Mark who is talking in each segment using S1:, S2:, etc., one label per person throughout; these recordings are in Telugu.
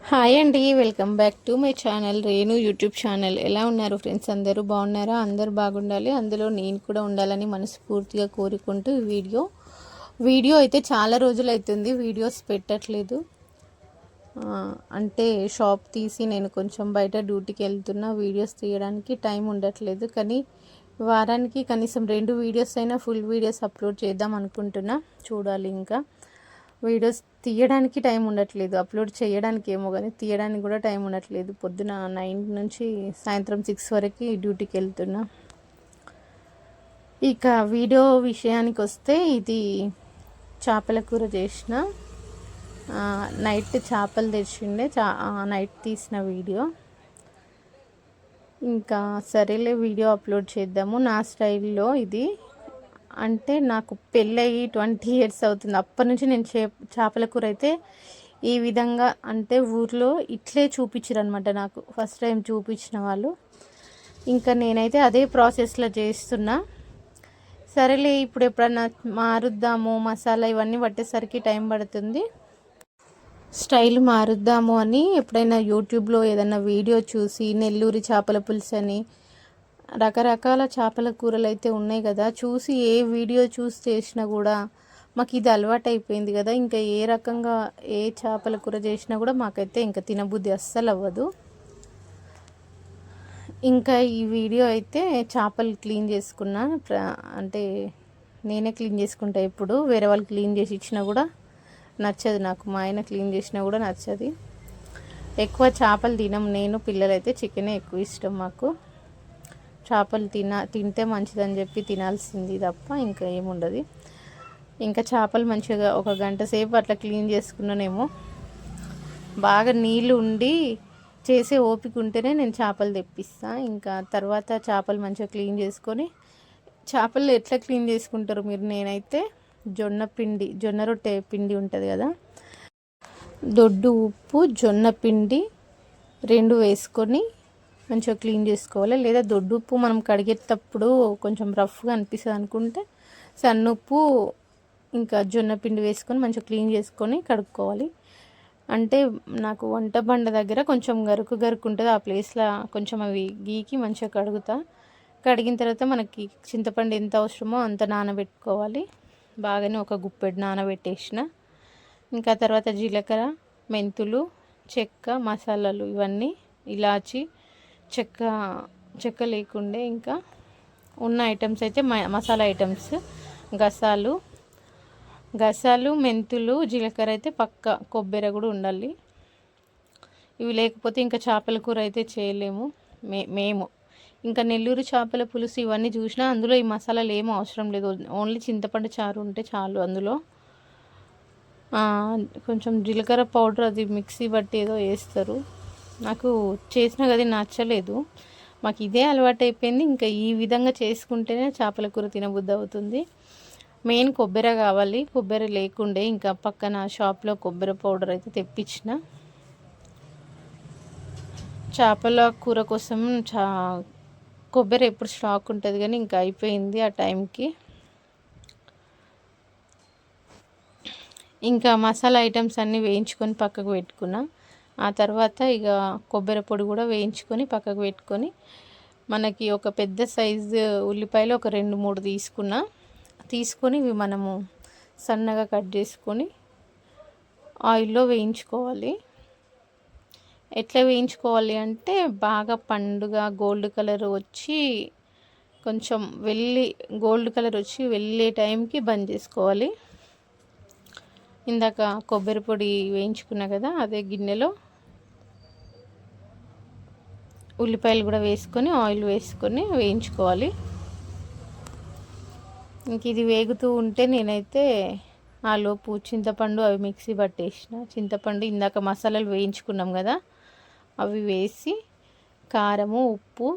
S1: హాయ్ అండి, welcome back to my channel Renu YouTube channel. ఎలా ఉన్నారు ఫ్రెండ్స్? అందరూ బాగున్నారా? అందరూ బాగుండాలి, అందులో నేను కూడా ఉండాలని మనస్ఫూర్తిగా కోరుకుంటూ వీడియో అయితే చాలా రోజులు అవుతుంది వీడియోస్ పెట్టట్లేదు. అంటే షాప్ తీసి నేను కొంచెం బయట డ్యూటీకి వెళ్తున్నా, వీడియోస్ తీయడానికి టైం ఉండట్లేదు. కానీ వారానికి కనీసం 2 వీడియోస్ అయినా ఫుల్ వీడియోస్ అప్లోడ్ చేద్దాం అనుకుంటున్నా. చూడాలి, ఇంకా వీడియోస్ తీయడానికి టైం ఉండట్లేదు, అప్లోడ్ చేయడానికి ఏమో కానీ తీయడానికి కూడా టైం ఉండట్లేదు. పొద్దున 9 నుంచి సాయంత్రం 6 వరకు డ్యూటీకి వెళ్తున్నా. ఇక వీడియో విషయానికి వస్తే, ఇది చేపల కూర చేసిన. నైట్ చేపలు తెచ్చిండే, నైట్ తీసిన వీడియో. ఇంకా సరేలే వీడియో అప్లోడ్ చేద్దాము నా స్టైల్లో. ఇది అంటే నాకు పెళ్ళయి 20 ఇయర్స్ అవుతుంది. అప్పటి నుంచి నేను చేపల కూర అయితే ఈ విధంగా, అంటే ఊర్లో ఇట్లే చూపించారు అనమాట నాకు ఫస్ట్ టైం చూపించిన వాళ్ళు. ఇంకా నేనైతే అదే ప్రాసెస్లో చేస్తున్నా. సరేలే ఇప్పుడు ఎప్పుడన్నా మారుద్దాము, మసాలా ఇవన్నీ పట్టేసరికి టైం పడుతుంది, స్టైల్ మారుద్దాము అని ఎప్పుడైనా యూట్యూబ్లో ఏదైనా వీడియో చూసి, నెల్లూరి చేపల పులుసు అని రకరకాల చేపల కూరలు అయితే ఉన్నాయి కదా, చూసి ఏ వీడియో చూసి చేసినా కూడా మాకు ఇది అలవాటు అయిపోయింది కదా. ఇంకా ఏ రకంగా ఏ చేపల కూర చేసినా కూడా మాకైతే ఇంకా తినబుద్ధి అస్సలు అవ్వదు. ఇంకా ఈ వీడియో అయితే చేపలు క్లీన్ చేసుకున్నా. అంటే నేనే క్లీన్ చేసుకుంటా, ఎప్పుడు వేరే వాళ్ళు క్లీన్ చేసి ఇచ్చినా కూడా నచ్చదు నాకు. మా ఆయన క్లీన్ చేసినా కూడా నచ్చదు. ఎక్కువ చేపలు తినం, నేను పిల్లలైతే చికెనే ఎక్కువ ఇష్టం మాకు. చేపలు తింటే మంచిదని చెప్పి తినాల్సింది తప్ప ఇంకా ఏముండదు. ఇంకా చేపలు మంచిగా ఒక గంట సేపు అట్లా క్లీన్ చేసుకున్నానేమో. బాగా నీళ్ళు ఉండి చేసే ఓపిక ఉంటేనే నేను చేపలు తెప్పిస్తాను. ఇంకా తర్వాత చేపలు మంచిగా క్లీన్ చేసుకొని, చేపలు ఎట్లా క్లీన్ చేసుకుంటారు మీరు? నేనైతే జొన్న రొట్టె పిండి ఉంటుంది కదా, దొడ్డు ఉప్పు జొన్న పిండి 2 వేసుకొని మంచిగా క్లీన్ చేసుకోవాలి. లేదా దొడ్డు ఉప్పు మనం కడిగేటప్పుడు కొంచెం రఫ్గా అనిపిస్తుంది అనుకుంటే సన్నుప్పు ఇంకా జొన్న పిండి వేసుకొని మంచిగా క్లీన్ చేసుకొని కడుక్కోవాలి. అంటే నాకు వంట బండ దగ్గర కొంచెం గరుకు ఉంటుంది, ఆ ప్లేస్లో కొంచెం అవి గీకి మంచిగా కడిగిన తర్వాత మనకి చింతపండు ఎంత అవసరమో అంత నానబెట్టుకోవాలి. బాగానే ఒక గుప్పెడు నానబెట్టేసిన. ఇంకా తర్వాత జీలకర్ర, మెంతులు, చెక్క, మసాలాలు ఇవన్నీ, ఇలాచి, చెక్క లేకుండే ఇంకా ఉన్న ఐటమ్స్ అయితే మసాలా ఐటమ్స్, గసాలు, మెంతులు, జీలకర్ర అయితే పక్క, కొబ్బరి కూడా ఉండాలి. ఇవి లేకపోతే ఇంకా చేపల కూర అయితే చేయలేము మేము. ఇంకా నెల్లూరు చేపల పులుసు ఇవన్నీ చూసినా అందులో ఈ మసాలాలు ఏమీ అవసరం లేదు, ఓన్లీ చింతపండు చారు ఉంటే చాలు. అందులో కొంచెం జీలకర్ర పౌడర్ అది మిక్సీ బట్టి ఏదో వేస్తారు, నాకు చేసిన అది నచ్చలేదు. మాకు ఇదే అలవాటు అయిపోయింది. ఇంకా ఈ విధంగా చేసుకుంటేనే చేపల కూర తినబుద్ధి అవుతుంది. మెయిన్ కొబ్బరి కావాలి, కొబ్బరి లేకుండే ఇంకా పక్కన షాప్లో కొబ్బరి పౌడర్ అయితే తెప్పించిన. చేపల కూర కోసం కొబ్బరి ఎప్పుడు స్టాక్ ఉంటుంది, కానీ ఇంకా అయిపోయింది ఆ టైంకి. ఇంకా మసాలా ఐటమ్స్ అన్నీ వేయించుకొని పక్కకు పెట్టుకున్నా. ఆ తర్వాత ఇక కొబ్బరి పొడి కూడా వేయించుకొని పక్కకు పెట్టుకొని, మనకి ఒక పెద్ద సైజు ఉల్లిపాయలు ఒక 2-3 తీసుకొని ఇవి మనము సన్నగా కట్ చేసుకొని ఆయిల్లో వేయించుకోవాలి. ఎట్లా వేయించుకోవాలి అంటే బాగా పండుగ గోల్డ్ కలర్ వచ్చి కొంచెం గోల్డ్ కలర్ వచ్చి వెళ్ళే టైంకి బంద్ చేసుకోవాలి. ఇందాక కొబ్బరి పొడి వేయించుకున్నా కదా, అదే గిన్నెలో ఉల్లిపాయలు కూడా వేసుకొని ఆయిల్ వేసుకొని వేయించుకోవాలి. ఇంక ఇది వేగుతూ ఉంటే నేనైతే ఆలోపు చింతపండు అవి మిక్సీ పట్టేసిన. చింతపండు ఇందాక మసాలాలు వేయించుకున్నాం కదా, అవి వేసి కారము, ఉప్పు,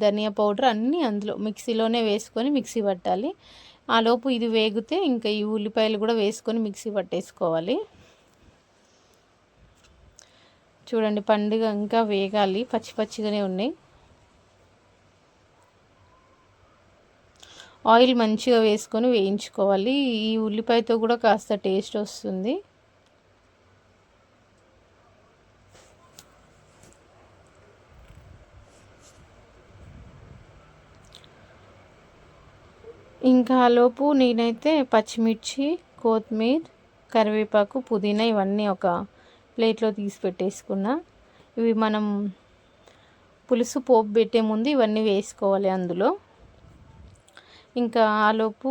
S1: ధనియా పౌడర్ అన్నీ అందులో మిక్సీలోనే వేసుకొని మిక్సీ పట్టాలి. ఆలోపు ఇది వేగితే ఇంకా ఈ ఉల్లిపాయలు కూడా వేసుకొని మిక్సీ పట్టేసుకోవాలి. చూడండి, పండుగ ఇంకా వేగాలి, పచ్చిగానే ఉన్నాయి. ఆయిల్ మంచిగా వేసుకొని వేయించుకోవాలి. ఈ ఉల్లిపాయతో కూడా కాస్త టేస్ట్ వస్తుంది. ఇంకా లోపు నేనైతే పచ్చిమిర్చి, కొత్తిమీర, కరివేపాకు, పుదీనా ఇవన్నీ ఒక ప్లేట్లో తీసి పెట్టేసుకున్నా. ఇవి మనం పులుసు పోపు పెట్టే ముందు ఇవన్నీ వేసుకోవాలి అందులో. ఇంకా ఆలోపు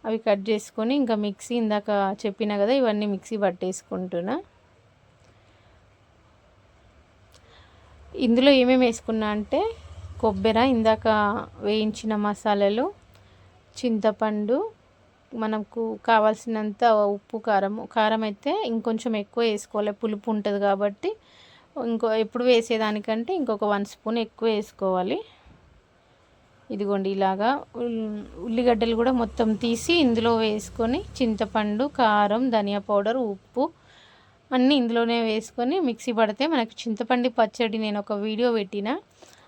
S1: అవి కట్ చేసుకొని ఇంకా మిక్సీ ఇందాక చెప్పిన కదా ఇవన్నీ మిక్సీ పట్టేసుకుంటున్నా. ఇందులో ఏమేమి వేసుకున్నా అంటే కొబ్బరి, ఇందాక వేయించిన మసాలాలు, చింతపండు, మనకు కావాల్సినంత ఉప్పు, కారం అయితే ఇంకొంచెం ఎక్కువ వేసుకోవాలి, పులుపు ఉంటుంది కాబట్టి. ఎప్పుడు వేసేదానికంటే ఇంకొక 1 స్పూన్ ఎక్కువ వేసుకోవాలి. ఇదిగోండి ఇలాగా ఉల్లిగడ్డలు కూడా మొత్తం తీసి ఇందులో వేసుకొని చింతపండు, కారం, ధనియా పౌడర్, ఉప్పు అన్నీ ఇందులోనే వేసుకొని మిక్సీ పడితే మనకి చింతపండు పచ్చడి నేను ఒక వీడియో పెట్టిన.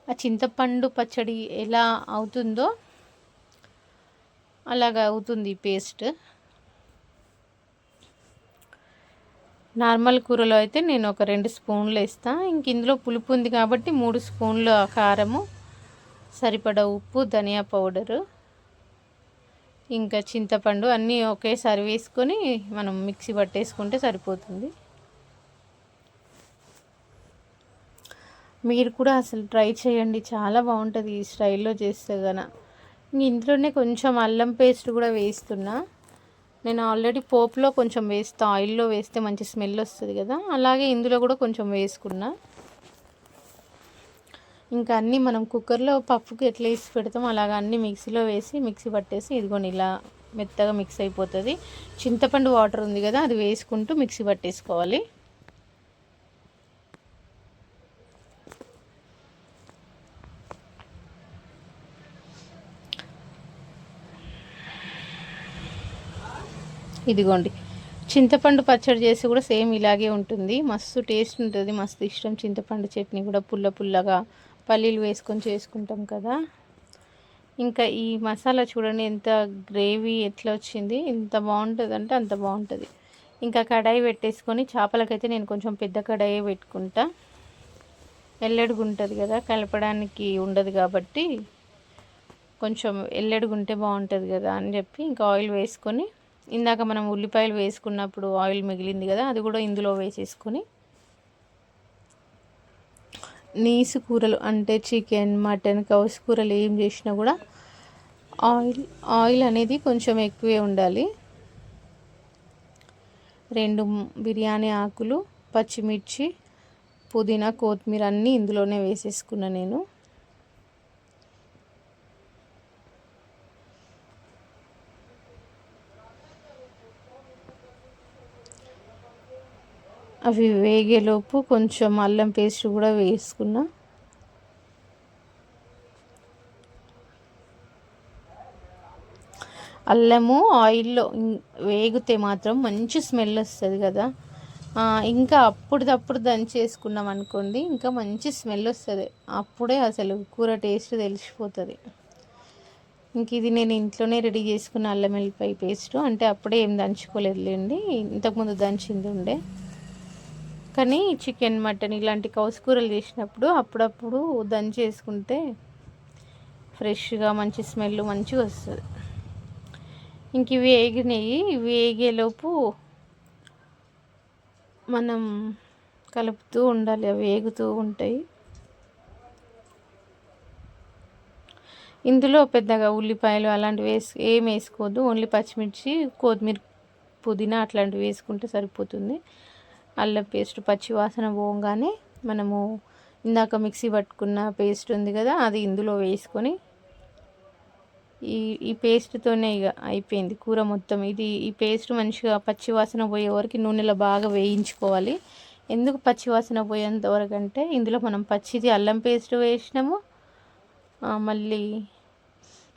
S1: ఆ చింతపండు పచ్చడి ఎలా అవుతుందో అలాగా అవుతుంది పేస్ట్. నార్మల్ కూరలో అయితే నేను ఒక 2 స్పూన్లు వేస్తాను. ఇంక ఇందులో పులుపు ఉంది కాబట్టి 3 స్పూన్ల కారము, సరిపడా ఉప్పు, ధనియా పౌడరు, ఇంకా చింతపండు అన్నీ ఒకేసారి వేసుకొని మనం మిక్సీ పట్టేసుకుంటే సరిపోతుంది. మీరు కూడా అసలు ట్రై చేయండి, చాలా బాగుంటుంది ఈ స్టైల్లో చేస్తే గన. ఇంట్లోనే కొంచెం అల్లం పేస్ట్ కూడా వేస్తున్నా. నేను ఆల్రెడీ పోపులో కొంచెం వేస్తా, ఆయిల్లో వేస్తే మంచి స్మెల్ వస్తుంది కదా, అలాగే ఇందులో కూడా కొంచెం వేసుకున్నా. ఇంకా అన్నీ మనం కుక్కర్లో పప్పుకి ఎట్లా వేసి పెడతాం అలాగా అన్నీ మిక్సీలో వేసి మిక్సీ పట్టేసి ఇదిగోని ఇలా మెత్తగా మిక్స్ అయిపోతుంది. చింతపండు వాటర్ ఉంది కదా అది వేసుకుంటూ మిక్సీ పట్టేసుకోవాలి. ఇదిగోండి చింతపండు పచ్చడి చేసి కూడా సేమ్ ఇలాగే ఉంటుంది, మస్తు టేస్ట్ ఉంటుంది, మస్తు ఇష్టం. చింతపండు చట్నీ కూడా పుల్ల పుల్లగా పల్లీలు వేసుకొని చేసుకుంటాం కదా. ఇంకా ఈ మసాలా చూడండి ఎంత గ్రేవీ ఎట్లా వచ్చింది, ఎంత బాగుంటుంది అంటే అంత బాగుంటుంది. ఇంకా కడాయి పెట్టేసుకొని, చేపలకైతే నేను కొంచెం పెద్ద కడాయి పెట్టుకుంటా, ఎల్లెడుగు ఉంటుంది కదా కలపడానికి ఉండదు కాబట్టి కొంచెం ఎల్లెడుగు ఉంటే బాగుంటుంది కదా అని చెప్పి ఇంకా ఆయిల్ వేసుకొని, ఇందాక మనం ఉల్లిపాయలు వేసుకున్నప్పుడు ఆయిల్ మిగిలింది కదా అది కూడా ఇందులో వేసేసుకొని, నీసు కూరలు అంటే చికెన్, మటన్, కౌసు కూరలు ఏం చేసినా కూడా ఆయిల్ అనేది కొంచెం ఎక్కువే ఉండాలి. 2 బిర్యానీ ఆకులు, పచ్చిమిర్చి, పుదీనా, కొత్తిమీర అన్నీ ఇందులోనే వేసేసుకున్నా నేను. అవి వేగేలోపు కొంచెం అల్లం పేస్ట్ కూడా వేసుకున్నా. అల్లము ఆయిల్లో వేగితే మాత్రం మంచి స్మెల్ వస్తుంది కదా. ఇంకా అప్పుడప్పుడు దంచేసుకున్నాం అనుకోండి ఇంకా మంచి స్మెల్ వస్తుంది, అప్పుడే అసలు కూర టేస్ట్ తెలిసిపోతుంది. ఇంక ఇది నేను ఇంట్లోనే రెడీ చేసుకున్న అల్లం వెల్లిపాయ పేస్ట్, అంటే అప్పుడే ఏం దంచుకోలేదులేండి, ఇంతకుముందు దంచింది ఉండే. కానీ చికెన్, మటన్ ఇలాంటి కౌసు కూరలు చేసినప్పుడు అప్పుడప్పుడు దంచేసుకుంటే ఫ్రెష్గా మంచి స్మెల్ మంచిగా వస్తుంది. ఇంక ఇవి వేగినాయి, వేగేలోపు మనం కలుపుతూ ఉండాలి, అవి వేగుతూ ఉంటాయి. ఇందులో పెద్దగా ఉల్లిపాయలు అలాంటివి ఏం వేసుకోవద్దు, ఓన్లీ పచ్చిమిర్చి, కొత్తిమీర, పుదీనా అట్లాంటివి వేసుకుంటే సరిపోతుంది. అల్లం పేస్ట్ పచ్చి వాసన పోగానే మనము ఇందాక మిక్సీ పట్టుకున్న పేస్ట్ ఉంది కదా అది ఇందులో వేసుకొని, ఈ పేస్ట్తోనే ఇక అయిపోయింది కూర మొత్తం. ఈ పేస్ట్ మంచిగా పచ్చి వాసన పోయే వరకు నూనెలో బాగా వేయించుకోవాలి. ఎందుకు పచ్చి వాసన పోయేంత వరకు అంటే ఇందులో మనం పచ్చిది అల్లం పేస్ట్ వేసినాము, మళ్ళీ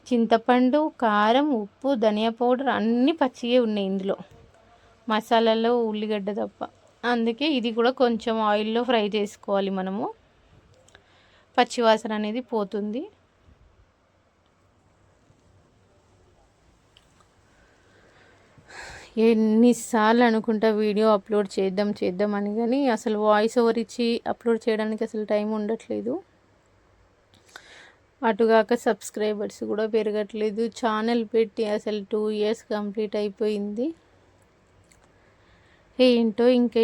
S1: చింతపండు, కారం, ఉప్పు, ధనియా పౌడర్ అన్నీ పచ్చియే ఉన్నాయి ఇందులో, మసాలాలో ఉల్లిగడ్డ తప్ప. అందుకే ఇది కూడా కొంచెం ఆయిల్లో ఫ్రై చేసుకోవాలి మనము, పచ్చివాసన అనేది పోతుంది. ఎన్నిసార్లు అనుకుంటా వీడియో అప్లోడ్ చేద్దాం అని, కానీ అసలు వాయిస్ ఓవర్ ఇచ్చి అప్లోడ్ చేయడానికి అసలు టైం ఉండట్లేదు. అటుగాక సబ్స్క్రైబర్స్ కూడా పెరగట్లేదు. ఛానల్ పెట్టి అసలు 2 ఇయర్స్ కంప్లీట్ అయిపోయింది. ఏంటో ఇంకా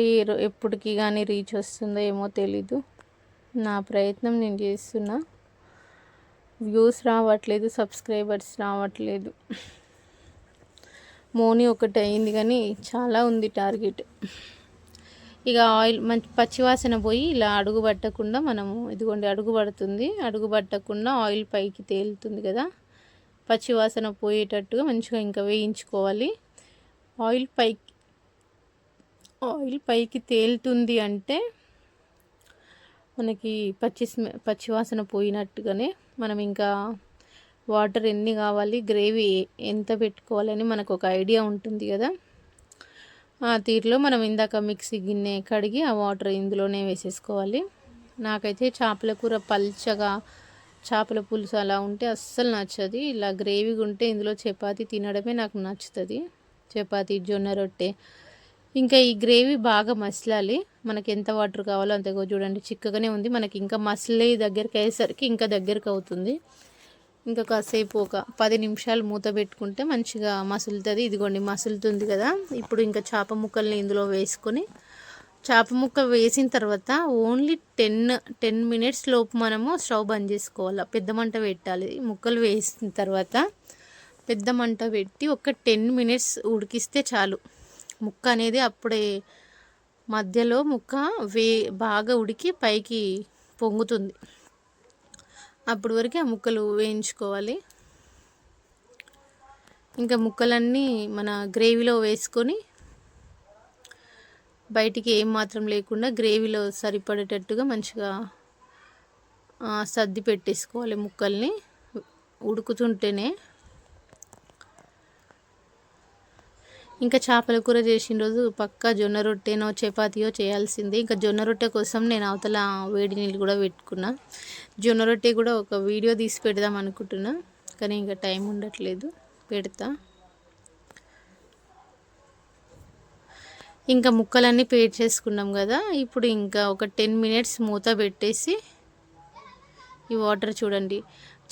S1: ఎప్పటికి కానీ రీచ్ వస్తుందో ఏమో తెలీదు. నా ప్రయత్నం నేను చేస్తున్నా. వ్యూస్ రావట్లేదు, సబ్స్క్రైబర్స్ రావట్లేదు. మోని ఒకటి అయింది కానీ చాలా ఉంది టార్గెట్. ఇక ఆయిల్ మంచి పచ్చివాసన పోయి ఇలా అడుగు పట్టకుండా మనము ఇదిగోండి అడుగు పడుతుంది. అడుగు పట్టకుండా ఆయిల్ పైకి తేలుతుంది కదా, పచ్చివాసన పోయేటట్టుగా మంచిగా ఇంకా వేయించుకోవాలి. ఆయిల్ పైకి తేలుతుంది అంటే మనకి పచ్చివాసన పోయినట్టుగానే మనం ఇంకా వాటర్ ఎన్ని కావాలి, గ్రేవీ ఎంత పెట్టుకోవాలని మనకు ఒక ఐడియా ఉంటుంది కదా. ఆ తీరులో మనం ఇందాక మిక్సీ గిన్నె కడిగి ఆ వాటర్ ఇందులోనే వేసేసుకోవాలి. నాకైతే చేపల కూర పల్చగా, చేపల పులుసు అలా ఉంటే అస్సలు నచ్చదు. ఇలా గ్రేవీగా ఉంటే ఇందులో చపాతీ తినడమే నాకు నచ్చుతుంది. చపాతీ, జొన్న రొట్టె. ఇంకా ఈ గ్రేవీ బాగా మసలాలి. మనకి ఎంత వాటర్ కావాలో అంతగా. చూడండి చిక్కగానే ఉంది. మనకి ఇంకా మసలే దగ్గరికి అయ్యేసరికి ఇంకా దగ్గరికి అవుతుంది. ఇంకా కాసేపు ఒక 10 నిమిషాలు మూత పెట్టుకుంటే మంచిగా మసులుతుంది. ఇదిగోండి మసులుతుంది కదా. ఇప్పుడు ఇంకా చేప ముక్కల్ని ఇందులో వేసుకొని, చేప ముక్క వేసిన తర్వాత ఓన్లీ 10 మినిట్స్ లోపు మనము స్టవ్ బంద్ చేసుకోవాలి. పెద్ద మంట పెట్టాలి. ముక్కలు వేసిన తర్వాత పెద్ద మంట పెట్టి ఒక 10 మినిట్స్ ఉడికిస్తే చాలు. ముక్క అనేది అప్పుడే మధ్యలో ముక్క బాగా ఉడికి పైకి పొంగుతుంది. అప్పటి వరకు ఆ ముక్కలు వేయించుకోవాలి. ఇంకా ముక్కలన్నీ మన గ్రేవీలో వేసుకొని బయటికి ఏం మాత్రం లేకుండా గ్రేవీలో సరిపడేటట్టుగా మంచిగా సర్ది పెట్టేసుకోవాలి ముక్కల్ని ఉడుకుతుంటేనే. ఇంకా చేపల కూర చేసిన రోజు పక్కా జొన్న రొట్టెనో చపాతీయో చేయాల్సిందే. ఇంకా జొన్న రొట్టె కోసం నేను అవతల వేడి నీళ్ళు కూడా పెట్టుకున్నా. జొన్న రొట్టె కూడా ఒక వీడియో తీసి పెడదాం అనుకుంటున్నా, కానీ ఇంకా టైం ఉండట్లేదు. పెడతా. ఇంకా ముక్కలన్నీ పేస్ట్ చేసుకున్నాం కదా. ఇప్పుడు ఇంకా ఒక 10 మినిట్స్ మూత పెట్టేసి, ఈ వాటర్ చూడండి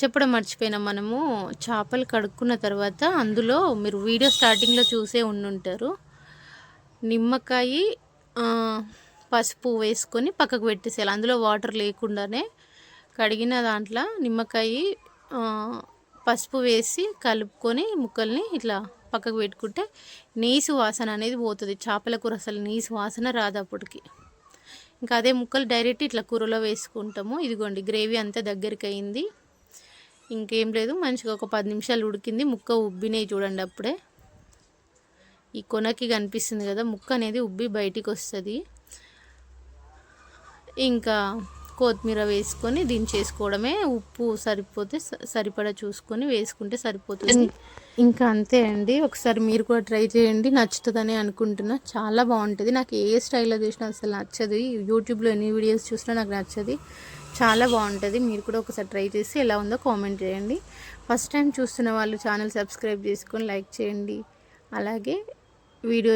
S1: చెప్పడం మర్చిపోయినాం. మనము చేపలు కడుక్కున్న తర్వాత అందులో మీరు వీడియో స్టార్టింగ్లో చూసే ఉండుంటారు, నిమ్మకాయ పసుపు వేసుకొని పక్కకు పెట్టేసేయాలి. అందులో వాటర్ లేకుండానే కడిగిన దాంట్లో నిమ్మకాయ పసుపు వేసి కలుపుకొని ముక్కల్ని ఇట్లా పక్కకు పెట్టుకుంటే నీసు వాసన అనేది పోతుంది. చేపల కూర అసలు నీసు వాసన రాదు అప్పటికి. ఇంకా అదే ముక్కలు డైరెక్ట్ ఇట్లా కూరలో వేసుకుంటాము. ఇదిగోండి గ్రేవీ అంతా దగ్గరికి అయింది. ఇంకేం లేదు, మంచిగా ఒక 10 నిమిషాలు ఉడికింది. ముక్క ఉబ్బినాయి చూడండి. అప్పుడే ఈ కొనకి కనిపిస్తుంది కదా, ముక్క అనేది ఉబ్బి బయటికి వస్తుంది. ఇంకా కొత్తిమీర వేసుకొని దించేసుకోవడమే. ఉప్పు సరిపోతే సరిపడా చూసుకొని వేసుకుంటే సరిపోతుంది. ఇంకా అంతే అండి. ఒకసారి మీరు కూడా ట్రై చేయండి, నచ్చుతుందని అనుకుంటున్నా. చాలా బాగుంటుంది. నాకు ఏ స్టైల్లో చేసినా అసలు నచ్చదు. యూట్యూబ్లో ఎన్ని వీడియోస్ చూసినా నాకు నచ్చదు. చాలా బాగుంటుంది. మీరు కూడా ఒకసారి ట్రై చేసి ఎలా ఉందో కామెంట్ చేయండి. ఫస్ట్ టైం చూస్తున్న వాళ్ళు ఛానల్ సబ్స్క్రైబ్ చేసుకొని లైక్ చేయండి. అలాగే వీడియో